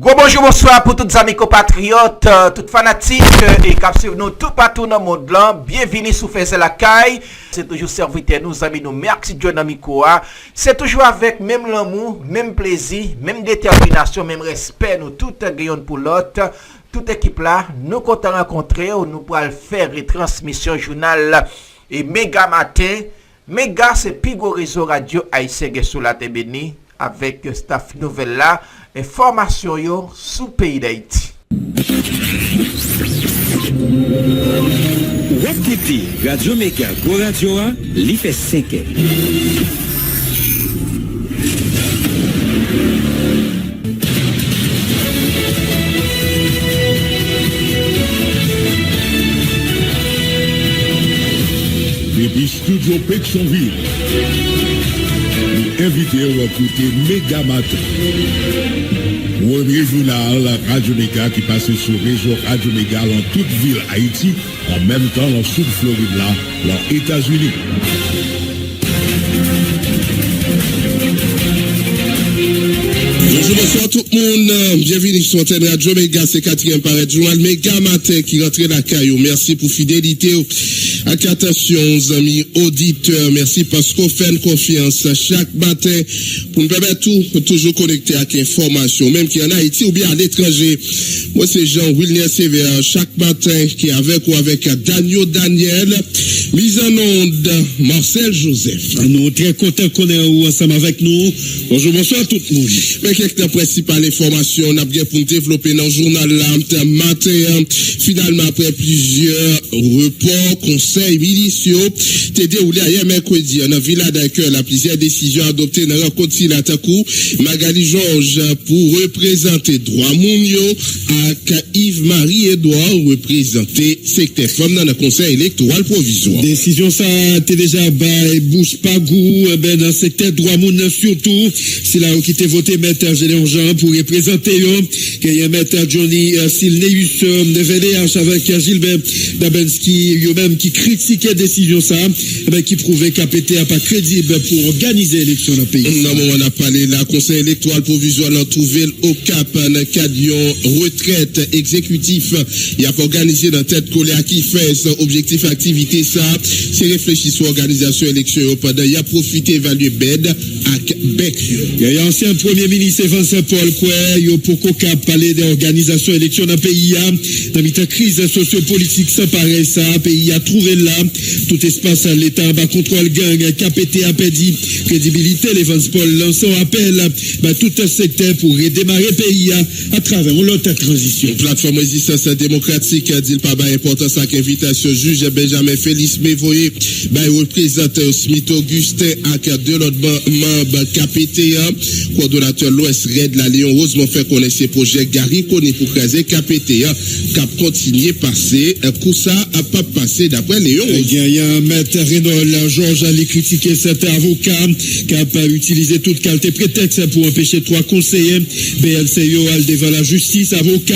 Gros bonjour, bonsoir pour toutes les amis compatriotes, toutes fanatiques et qui suivent nous tout partout dans le monde là. Bienvenue sur Faisel la Caille. C'est toujours serviteur nous amis nous merci Dieu dans Mikoa. C'est toujours avec même l'amour, même plaisir, même détermination, même respect nous tout gagnons pour l'autre. Toute équipe là, nous comptons rencontrer ou nous pourrons faire retransmission journal et méga matin. Méga c'est Pigo réseau radio haïtien sur la TBN avec staff nouvelle là. Information yo sous pays d'Haïti. Wapkiti, Radio Mega, Go Radio A, li fait 5 ans. Depuis Studio Pétionville, nous invitons à écouter Méga Matin. Premier journal Radio Méga qui passe sur le réseau Radio Méga dans toute ville Haïti, en même temps dans sud Floride là, dans les États-Unis. Bonjour, bonsoir tout le monde. Bienvenue sur l'antenne Radio Méga, c'est 4e paraître journal Méga Matin qui rentre la caillou. Merci pour fidélité. Attention, amis auditeurs, merci parce qu'on fait une confiance chaque matin pour nous permettre toujours connecter avec l'information, même qui en Haïti ou bien à l'étranger. Moi, c'est Jean-William Sévère, chaque matin qui est avec ou avec Daniel, mise en onde, Marcel Joseph. Nous très contents qu'on est ensemble avec nous. Bonjour, bonsoir tout le monde. Mais quelques principales informations, on a bien pour nous développer dans le journal là, matin, finalement après plusieurs reports, conseils miliciaux, t'es déroulé hier mercredi, dans la villa d'accueil, la plusieurs décisions adoptées dans la rencontre Silatakou, Magali Georges pour représenter droit Mounio, avec Yves-Marie Edouard représenter secteur femme dans le conseil électoral provisoire. Décision ça, t'es déjà bouche pas goût, dans le secteur droit Moun surtout, c'est là où qui t'es voté maître Gédéon Jean pour représenter qu'il y a maître Johnny Silneus de VDH avec Gilbert Dabenski, eux-mêmes qui critiquait décision ça, qui prouvait qu'APT n'a pas crédible pour organiser l'élection dans le pays. Non, on a parlé la conseil électoral provisoire l'a trouvé au Cap dans cadre retraite exécutif. Il a pas organisé dans tête colère qui fait son objectif activité ça, c'est réfléchir sur organisation élection pendant il a profité évaluer bed avec bec. Il y a ancien premier ministre Vincent Paul Koué, yo poko cap parler d'organisation élection dans le pays dans une crise sociopolitique sans pareil ça, pays a trouvé là tout espace l'état bas contrôle gang KPT a perdu crédibilité les Vincent Paul lançant appel tout un secteur pour redémarrer pays à travers l'autre transition. Plateforme résistance démocratique a dit pas importance à l'invitation juge Benjamin Félix Mévoyer représentant Smith Augustin avec deux autres membres KPT coordonnateur l'Ouest Red la Léon Rosemont fait connaître ses projets Gary connaît pour craser KPT cap continuer passer coup ça a pas passé d'après Léon. Il y a un maître Renaud Georges allait critiquer cet avocat qui a pas utilisé toute qualité prétexte pour empêcher 3 conseillers BLCO al devant la justice avocat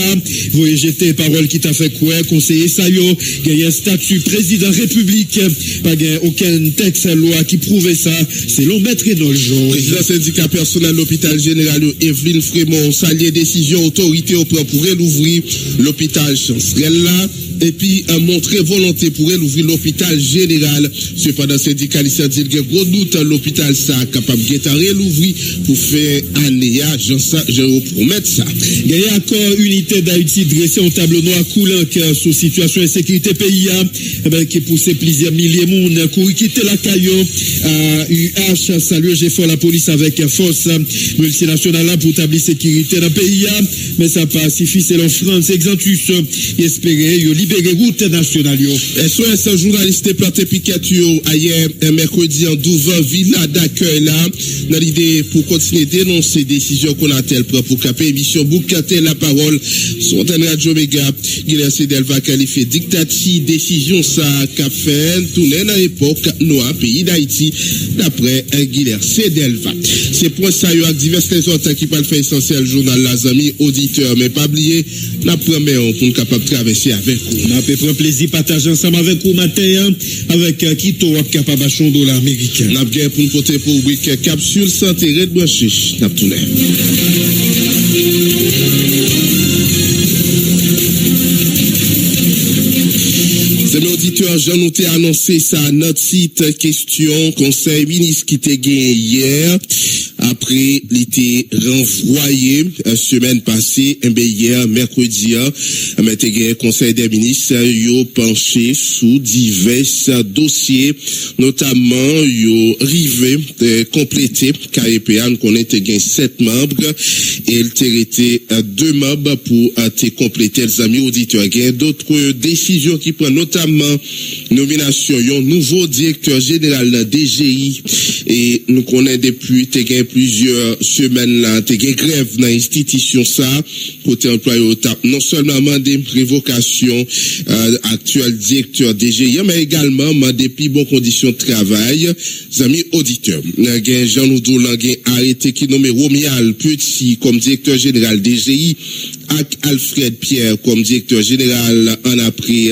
voyez jeter parole qui t'a fait quoi conseiller Sayo qui a un statut président république pas aucun texte loi qui prouvait ça c'est l'on maître Renaud Georges. Président syndicat personnel l'hôpital général Evelyne Frémont salier décision autorité au plan pour l'ouvrir l'hôpital Chancerelle là et puis montrer volonté pour ouvrir l'hôpital général. Cependant, syndicaliste dit que gros doute l'hôpital ça capable de l'ouvrir pour faire année je vous promets ça. Il y a encore unité d'Haïti dressée en tableau noir coulant sur situation de sécurité pays qui poussait plusieurs milliers de monde pour quitter la caillou à UH saluer j'ai fait la police avec force multinationale pour établir sécurité dans le pays mais ça pas suffi c'est la France Exantus espérer libérer route nationale. SOS journaliste planté piquet hier mercredi en devant villa d'accueil là dans l'idée pour continuer dénoncer décision qu'on a tel pour caper émission boucater la parole sur Radio Méga Guilherme Delva qualifié dictature décision ça qu'a fait tourner dans l'époque noire pays d'Haïti d'après Guilherme Delva. C'est pour ça avec diverses autres qui parlent fait essentiel journal les amis auditeurs mais pas oublier la première pour nous capable traverser avec vous. On a peu prendre plaisir partager ensemble avec vous matin avec Kito capable $1 américain. N'a bien pour nous porter pour rubrique capsule santé red branché n'a tourné. Amis auditeurs, j'en ai annoncé ça à notre site question conseil ministre qui était gagné hier. Après, il était renvoyé semaine passée, hier, mercredi, il était gagné conseil des ministres, il a penché sous divers dossiers, notamment, il a arrivé complété KEPA, qu'on était gagné 7 membres, et il était été 2 membres pour compléter les amis auditeurs. Il y a d'autres décisions qui prennent, notamment nomination un nouveau directeur général de la DGI, et nous connaissons depuis plusieurs semaines là, grève dans l'institution ça, côté employé au TAP, non seulement des révocations actuel directeur DGI, mais également des plus bonnes conditions de travail. Les amis auditeurs, Jean-Noudou Languin arrêté qui nommé Romial Petit comme directeur général DGI, avec Alfred Pierre comme directeur général en après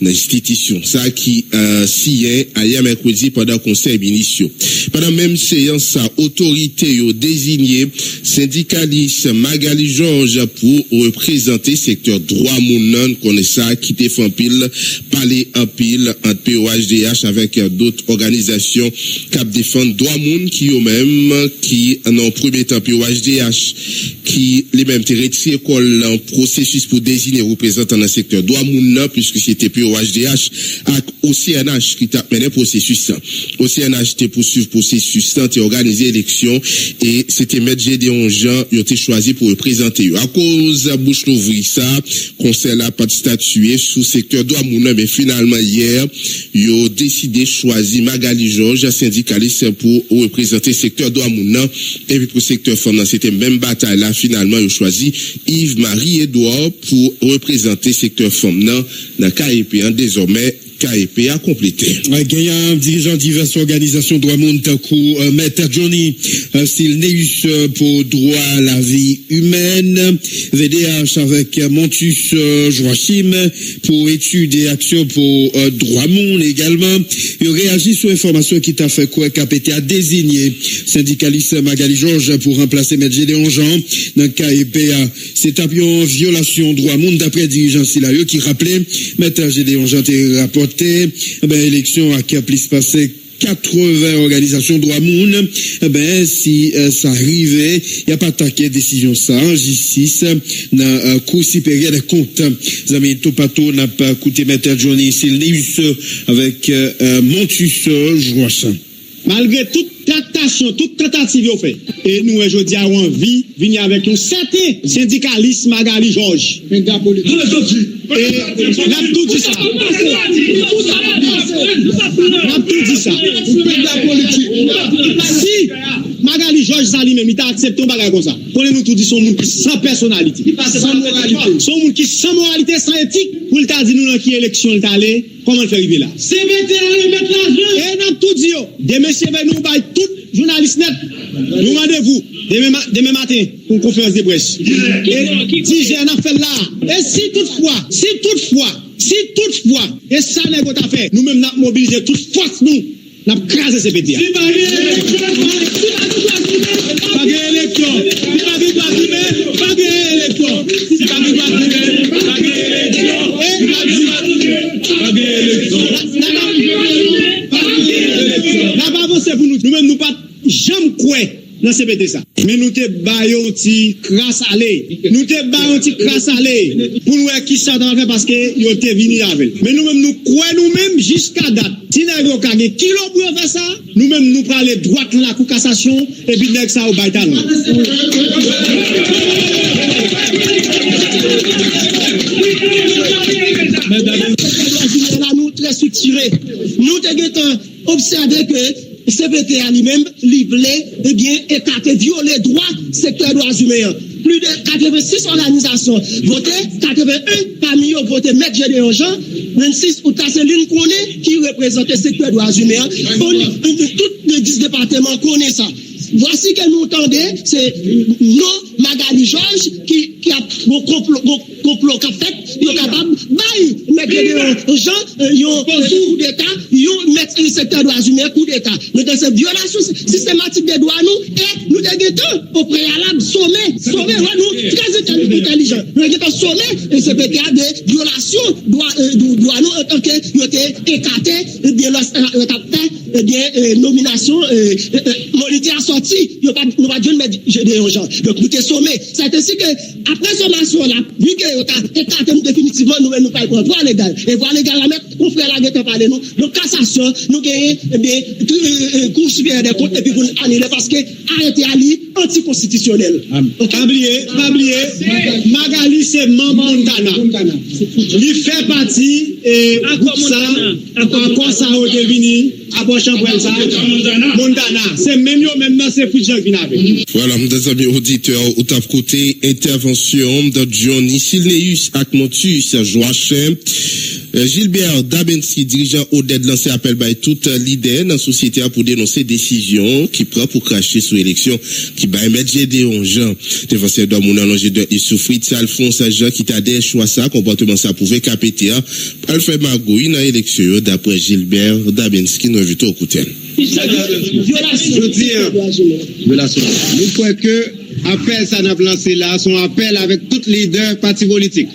l'institution. Ça qui signé hier mercredi pendant conseil initial. Pendant même séance, sa autorité a désigné syndicaliste Magali Georges pour représenter secteur droit moun connaît ça qui défend pile parler en pile entre POHDH avec d'autres organisations qui défendent droit moun qui eux-mêmes qui en premier temps POHDH qui les mêmes retiré école en processus pour désigner représentant dans le secteur droit moun puisque c'était POHDH avec OCNH qui t'a mené processus. OCNH était poursuivre processus et organiser élection et c'était M. Gédéon Jean qui a été choisi pour représenter. À cause bouche l'ouvrir ça, conseil là pas statué sous secteur droit moun mais finalement hier, ils ont décidé de choisir Magali Georges, syndicaliste pour représenter secteur droit moun et puis pour secteur femme c'était même bataille là finalement ils ont choisi Yves-Marie Edouard pour représenter secteur femme dans KEPA désormais KEPA a complété. Gagnant dirigeant diverses organisations droit monde takou Maître Johnny Silneus pour droit à la vie humaine, VDH avec Montus Joachim pour études et actions pour droit monde également. Il réagit sur information qui t'a fait quoi KPT a désigné syndicaliste Magali Georges pour remplacer Maître Gédéon Jean dans KEPA. C'est une violation droit monde d'après dirigeant Silayo qui rappelait Maître Gédéon Jean te rapporté élection à qui a plus passé 80 organisations droit moun, si ça arrivait, il n'y a pas attaqué décision ça en justice dans cour supérieure des comptes. Zami Topato n'a pas écouté Maître Johnny Silneus avec Montus Joachim. Malgré toute tractation, toute tentative fait, et nous aujourd'hui avons envie de venir avec un certain syndicaliste Magali Georges. Et n'a tout dit ça. N'a tout dit ça. Si Magali Georges Zali même il a accepté un bagage comme ça. Connais-nous tout dit son monde sans personnalité. Son monde qui sans moralité, sans éthique, pour le t'a dit nous dans qui élection il allé, comment il fait arriver là. C'est vétéran mettre l'argent. Et n'a tout dit yo. Demain c'est nous bail tout journaliste net. Nous rendez-vous demain matin pour une conférence de presse. Et si j'ai un affaire là, et si toutefois, et ça n'est pas fait, nous-mêmes nous mobiliser toute force nous. N'a crasé ces pétiens. Si pas élection. N'a pas avancé pour nous. Nous-mêmes nous pas jamais quoi dans ces pétiens ça. Mais nous te baillons petit crasse aller. Nous te baillons petit crasse aller pour nous qui ça dans faire parce que yo te vini avec. Mais nous-mêmes nous croyons nous-mêmes jusqu'à date. Si nous avons gagné kilo pour faire ça, nous-mêmes nous prenons les droits de la cour cassation et puis nous ça au baitan. Nous très structurés. Nous devons observer que CPT à lui-même, livré, eh bien, écarté, violé droit, secteur droits humains. Plus de 86 organisations votées, 81 parmi eux voté Maître Gédéon Jean, 26 ou Tasseline connaît qui représente le secteur droits humains. Tous les 10 départements connaissent ça. Voici que nous entendons, c'est non Magali Georges qui a un complot qu'a fait, il est capable de mettre des gens, ils ont coup d'État, ils ont mettre le secteur droits humains coup d'État. Donc c'est violation systématique des droits nous et nous déguetons au préalable sommet, nous très intelligents. Nous déguetons sommet et c'est peut-être des violations droits nous en tant que nous été écarté et bien fait bien nomination monétaire sortie, nous pas dû mettre des gens. Donc nous sommes sommés. C'est ainsi que après sommation là, vu que nous avons écarté définitivement nous pas le droit légal. Et voir légal la mettre confrère là qui parler nous. Donc cassation, nous gagnons cour supérieure des comptes et puis pour annuler parce que arrêter Ali anticonstitutionnel. Pas oublier, Magali c'est membre Montana. Il fait partie et encore ça au devini à Bochampouel ça Montana. C'est même dans c'est Foujan qui n'avait. Voilà, mes amis auditeurs, au tap côté intervention de Johnny Silneus Akmontus Joachim Gilbert Dabensky, dirigeant ODED, lancé appel by tout leader dans la société pour dénoncer décision qui prend pour cracher sous élection qui va émettre Gédéon Jean. Défenseur d'homme, on a allongé de Soufrit, Alphonse Jean qui t'a des choix ça, comportement ça pouvait capter, elle fait magouille dans l'élection d'après Gilbert Dabensky, nous invitons au côté. Violation. Nous croyons que appel ça n'a lancé là, son appel avec tous les leaders partis politiques.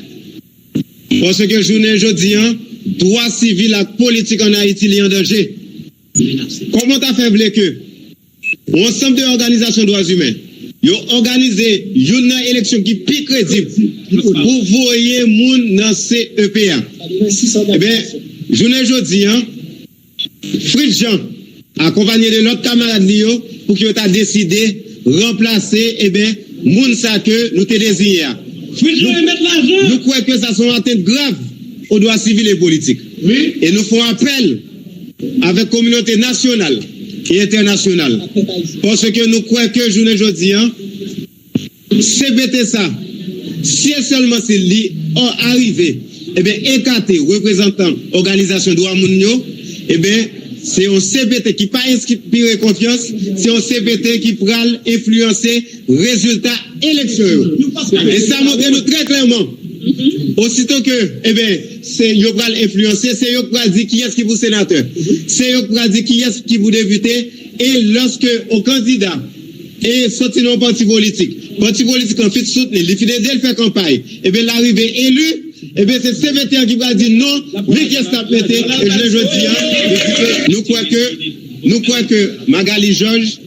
Parce que journée aujourd'hui, droit civil et politique en Haïti est en danger. Comment t'as fait que ensemble de organisations droits humains, ils ont organisé une élection qui est plus crédible pour voyer moun dans CEPA. Eh bien, journée aujourd'hui, Fritz Jean, accompagné de l'autre camarade pour qu'il ait décidé remplacer, eh bien, moun ça que nous te désirons. Nous croyons que ça sont atteintes graves aux droits civils et politiques. Oui. Et nous faisons appel avec la communauté nationale et internationale. Parce que nous croyons que journée aujourd'hui, CBT ça, si seulement c'est lui arrivé, eh bien, écarté représentant organisation droits mounio, eh bien, c'est un CBT qui pas inspiré confiance, c'est un CBT qui pourra influencer résultats électoraux. Et ça montre nous très clairement. Aussitôt que, eh bien, c'est yo pral influencer, c'est yo pral dire qui est-ce qui vous sénateur, c'est yo pral dire qui est-ce qui vous député, et lorsque au candidat et sorti dans un parti politique en fait soutenir, il finit de faire campagne, et bien l'arrivée élu, et bien c'est CVT qui va dire non, mais qui est-ce que et je le dis, nous croyons que Magali Georges,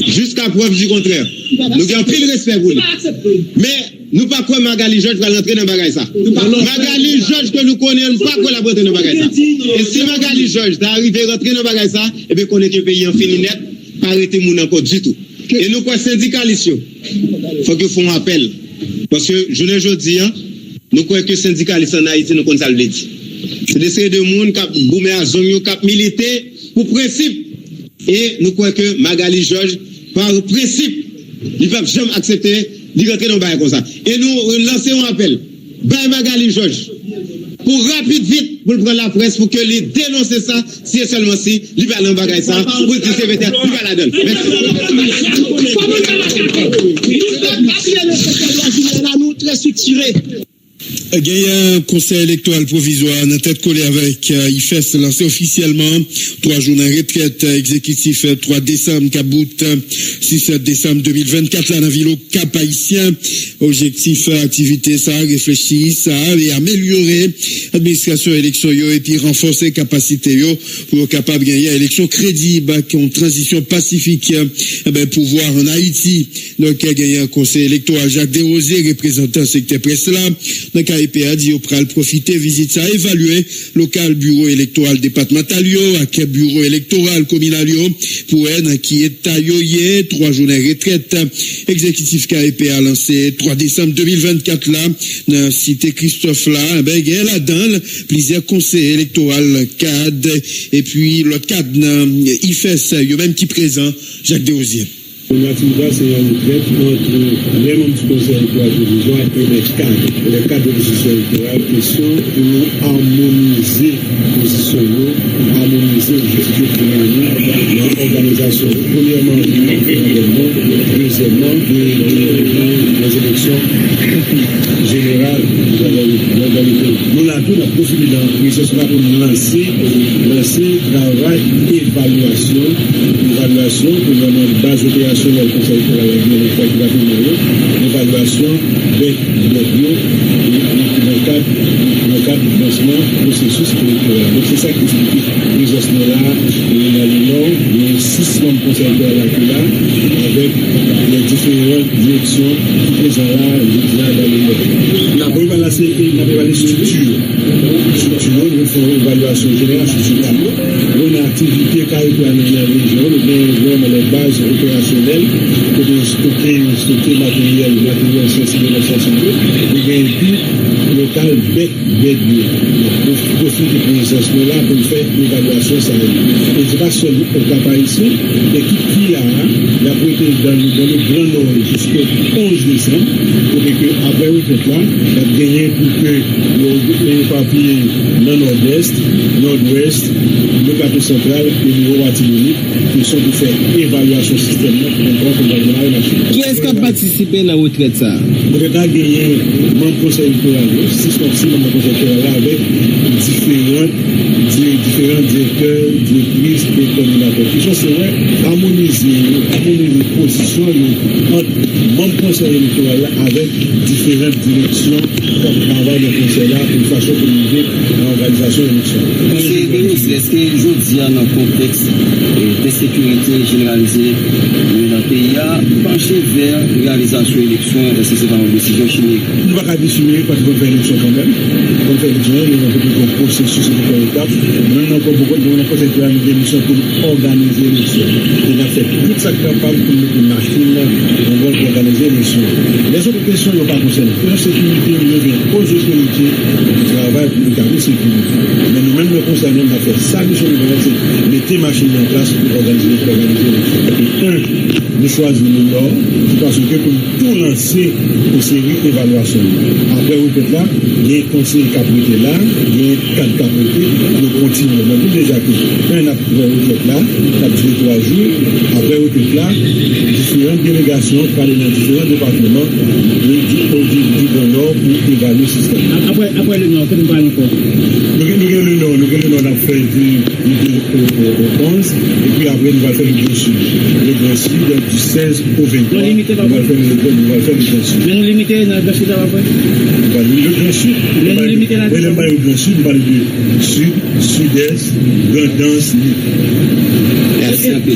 jusqu'à preuve du contraire, nous avons pris le respect pour lui. Mais nous ne pas quoi Magali Georges va rentrer dans le bagage ça. Magali Georges que nous connaissons pas collaborer dans le bagage ça. Et si Magali Georges est arrivé à rentrer dans le bagage ça, et bien qu'on est que pays en fini net, pas arrêter mon encore du tout. Et nous quoi syndicalistes, il faut qu'ils font appel. Parce que je ne dis nous croyons que syndicalistes en Haïti nous connaissons le dit. C'est des séries de monde qui boumé à zone, qui milité pour principe. Et nous croyons que Magali Georges, par principe, il ne va jamais accepter de rentrer dans le bail comme ça. Et nous lançons un appel. Bail Magali Georges. Pour rapide, vite, pour prendre la presse, pour que les dénoncer ça, si et seulement si, il va dans le bagage ça, pour dire que il va la donner. Merci. Nous très structurés. Il y a un conseil électoral provisoire dans tête collée avec IFES lancé officiellement 3 jours de retraite exécutif 3 décembre Kabout 6 décembre 2024 là dans la ville au Cap Haïtien. Objectif activité ça réfléchir ça et améliorer administration élection yo et puis renforcer capacité yo pour capable gagner élection crédible qui ont transition pacifique pouvoir en Haïti. Donc il y a gagné un conseil électoral Jacques Desrosiers représentant secteur presse là. Donc AEPA dit au pral profiter visite ça évaluer local bureau électoral départemental yo ak bureau électoral communal yo pour un qui est taillé 3 journées retraite exécutif AEPA lancé 3 décembre 2024 là dans cité Christophe là ben il y a là-dedans plusieurs conseils électoral cadre et puis le cadre IFES yo même qui présent Jacques Desrosiers. L'activité, c'est une retraite entre les membres du conseil électoral provisoire et les cadres de décision électorale, question pour harmoniser les positions, harmoniser les gestions dans l'organisation. Premièrement, officiellement des élections générales dans le pays. Nous avons la possibilité ce sera pour lancer travail évaluation pour vraiment base opérationnelle du Conseil électoral évaluation des bio dans le cadre du lancement du processus électoral. Donc c'est ça qui explique les ossements là, les 6 membres du Conseil électoral là, avec les différentes directions qui sont là dans le monde. On a évalué les structures. Nous faisons une évaluation générale sur tableau. On a activité caractère dans la région, nous avons les bases opérationnelles pour stocker matériel sensible et sensible. Nous avons puis local bec. Nous profitons de ces là pour faire une évaluation sérieuse. Et ce n'est pas seulement au cas par ici, l'équipe qui a prêté dans le Grand Nord jusqu'au 11 décembre, pour que après le là, il a gagné pour que les papiers dans le nord-est, nord-ouest, le plateau central et le Haut-Martinique, qui sont de faire évaluation systématique pour comprendre la machine. Qui est-ce qui a participé à la retraite ça? Vous avez gagné mon conseil électoral, 6 membres mon conseil électoral avec différents directeurs, directrices et coordinateurs. Qui sont harmoniser les positions entre mon conseil électoral avec différentes directions comme travail de conseil là pour façon de livrer l'organisation de l'élection. Est-ce que je dis dans le contexte de sécurité généralisée dans le pays a penché vers la réalisation de l'élection, est-ce que c'est pas une décision chimique? Il ne va pas décider parce qu'on fait l'élection quand même. On fait l'élection, il y a un processus de étape. Nous avons beaucoup de émissions pour organiser l'élection. On a fait toute sa campagne pour mettre une machine pour organiser l'élection. Les autres questions ne sont pas concernées. La sécurité, nous revient aux autorités qui travaillent pour garder la sécurité. Mais nous-mêmes, nous concernons, on a fait ça, mission de c'est mettre les machines en place pour organiser l'élection. Et nous choisissons le Nord, parce que pour tout lancer aux séries d'évaluation. Après, vous faites là, il y a un conseil capoté là, il y a un 4 capoté, nous continuons. Mais vous déjà que un après, vous faites là, ça a duré 3 jours, après, vous faites là, différentes délégations parlent dans différents départements du Grand Nord pour évaluer le système. Après le Nord, qu'est-ce que vous parlez encore? Nous on a fait du 11, et puis après, nous allons faire le Grand Sud. Le Grand Sud, du 16 au 23. Nous allons faire le Grand Sud. Mais nous limitons dans le Grand Sud après? Le Grand Sud. Mais nous limitons là. Le Grand Sud, nous parlons du Sud, Sud-Est, Grand Danse. Merci un peu.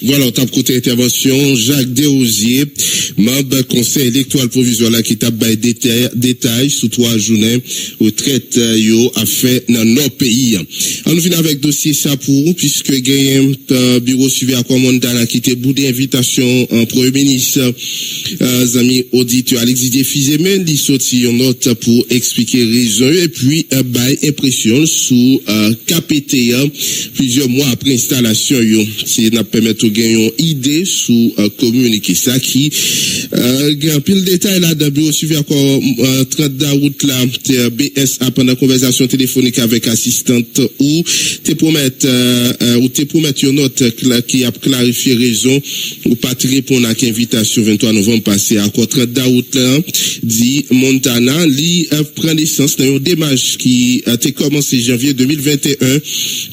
Voilà, on tape côté intervention, Jacques Desrosiers, membre conseil électoral provisoire là, qui tape détail sous 3 journées, retraite, a fait dans nos pays. On nous vient avec dossier ça pour, puisque gagne bureau suivi à Commandant qui était bout d'invitation en premier ministre, amis auditeurs, Alexis Fizemel, il sorti une note pour expliquer raison, et puis, impression sous, KPT, plusieurs mois après installation, c'est n'a permettre gagnons idée sous communiquer ça qui gagne pile détail là dans bureau suivi encore 30 d'août là BSA pendant conversation téléphonique avec assistante ou te promettre une note qui a clarifié raison ou pas répondre à invitation 23 novembre passé à 30 d'août là dit Montana li prend naissance dans une démarche qui a été commencé janvier 2021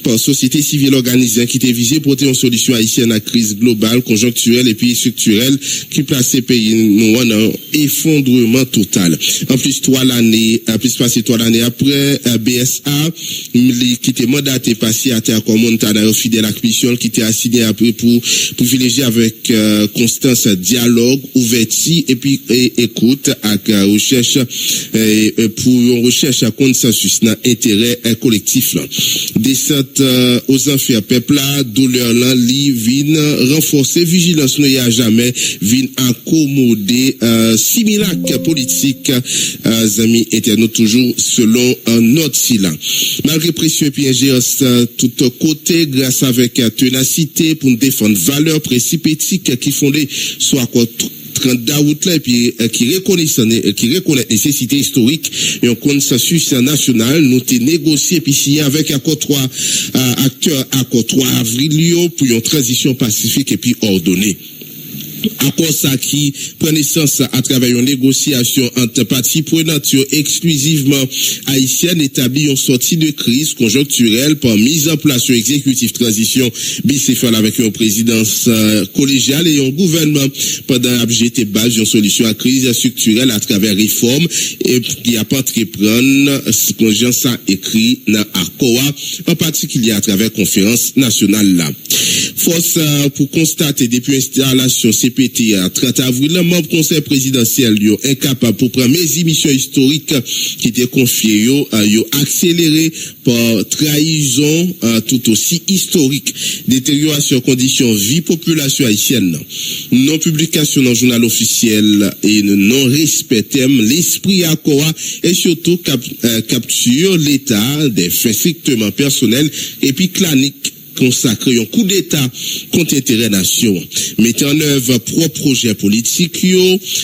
par société civile organisée qui était visée pour une solution haïtienne à crise globale, conjoncturelle et puis structurelle qui place les pays nous en un effondrement total. En plus, 3 l'année après, BSA, qui était mandaté passé à terre comme Montana, fidèle à la mission qui était assigné après pour privilégier avec constance dialogue, ouverture et puis écoute à recherche pour une recherche à consensus dans intérêt collectif là. Descente aux enfers peuple là, douleur là, vin renforcer vigilance nous y a jamais vin accommoder similac politique amis internautes toujours selon notre sila malgré pression et puis ingérence tout côté grâce avec ténacité pour défendre valeurs principes éthiques qui fondées soit quoi 30 d'août là et puis qui reconnaît nécessité historique et un consensus national nous t'ai négocié puis signé avec accord 3 acteurs accord 3 avril pour une transition pacifique et puis ordonnée. accord ça qui prend naissance à travers une négociation entre parties prenantes exclusivement haïtiennes établit une sortie de crise conjoncturelle par mise en place d'un exécutif transition bicéphale avec une présidence collégiale et un gouvernement pendant l'objectif base d'une solution à crise structurelle à travers réforme et qui a pas entreprendre ce ça écrit dans accord en particulier à travers conférence nationale là. Force pour constater depuis installation CPT à 30 avril, le membre conseil présidentiel yo incapable pour prendre mes émissions historiques qui étaient confiées yo accéléré par trahison tout aussi historique, détérioration conditions vie population haïtienne, non publication dans le journal officiel et non respect l'esprit accord et surtout capture l'état des faits strictement personnels et puis claniques consacré un coup d'État contre intérêt nation. Mettez en œuvre propre projet politique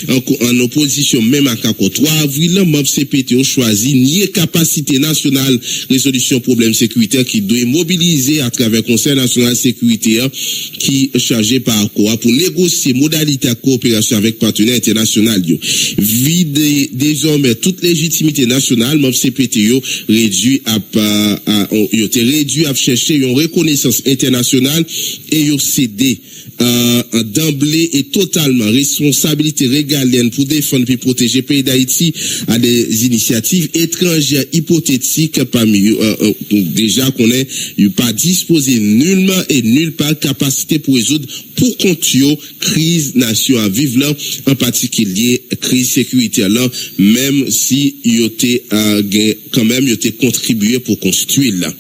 en opposition même à 3 avril, le MOB CPT a choisi nier capacité nationale résolution problème sécuritaire qui doit mobiliser à travers Conseil national sécurité qui est chargé par accord pour négocier modalité de coopération avec partenaires internationaux. Vide désormais toute légitimité nationale, MOB CPT réduit à chercher une reconnaissance internationale et yo cédé d'emblée et totalement responsabilité régalienne pour défendre et protéger le pays d'Haïti à des initiatives étrangères hypothétiques parmi déjà qu'on est pas disposé nullement et nulle part capacité pour résoudre pour compte crise nation à vivre là en particulier crise sécuritaire là même si yo était quand même yo était contribué pour construire là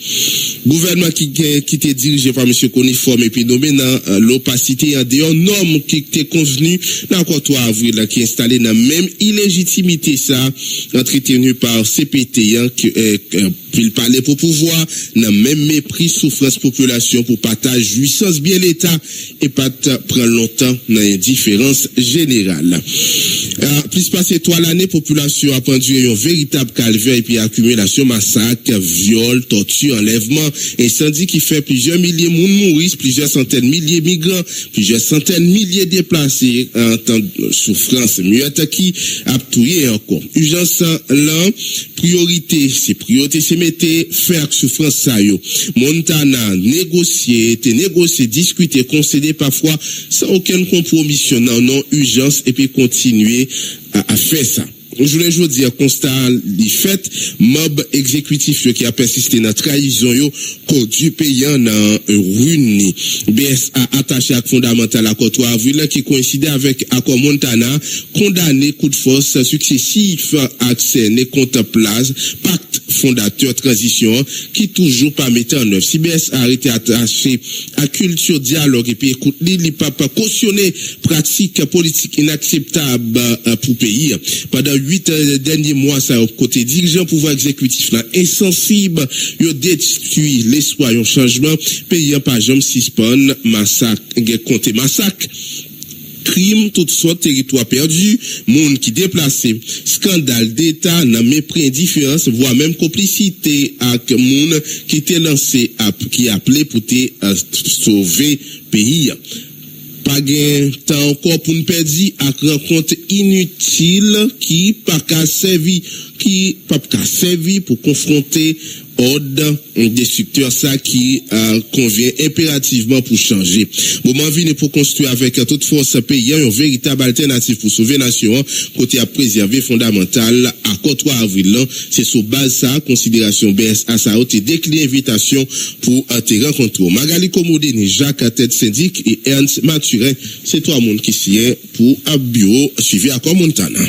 gouvernement qui était dirigé par monsieur Coniforme et puis nommé dans l'opacité en dehors norme qui était convenu dans 3 avril là qui installé dans même illégitimité ça entretenu par CPT puis il parlait pour pouvoir dans même mépris souffrance population pour partage jouissance bien l'état et pas prendre longtemps dans indifférence générale. Plus passé 3 l'année population a penduré un véritable calvaire et puis accumulation massacre, viol, torture, enlèvement, incendie qui fait plusieurs milliers de monde mourir, plusieurs centaines de milliers de migrants, plusieurs centaines de milliers de déplacés en temps de souffrance muette qui a tué encore. Urgence là, priorité c'est mettre faire souffrance ça yo. Montana négocier, discuter, concéder parfois sans aucune compromission non urgence et puis continuer à faire ça. Je voulais dire constat li fait mob exécutif qui a persisté dans trahison yo conduit payant dans ruine BSA attaché à fondamental à 3 avril qui coïncidait avec accord Montana condamné coup de force successif accès ne contre place pacte fondateur transition qui toujours pas mettre en œuvre. Si BSA a été attaché à culture dialogue et puis écoute li pas cautionner pratique politique inacceptable pour pays pendant 8 derniers mois ça côté dirigeant pouvoir exécutif là insensible yo détruit l'espoir un changement payant par jamais suspend massacre compter massacre crime toutes sortes territoire perdu monde qui déplacé scandale d'état nan mépris indifférence voire même complicité avec monde qui était lancé qui appelé pour te sauver pays pas gain temps encore pour nous perdre à rencontre inutile qui pas qu'à servir pour confronter ordre destructeur ça qui convient impérativement pour changer. Moment venu pour construire avec toute force pays une véritable alternative pour sauver nation côté à préserver fondamental à 3 avril c'est sur base ça considération BSA ça a été décliné invitation pour te rencontrer. Magali Komodeni, Jacques Tête Syndic et Ernst Mathurin, c'est 3 monde qui signent pour un bureau suivi à Montana.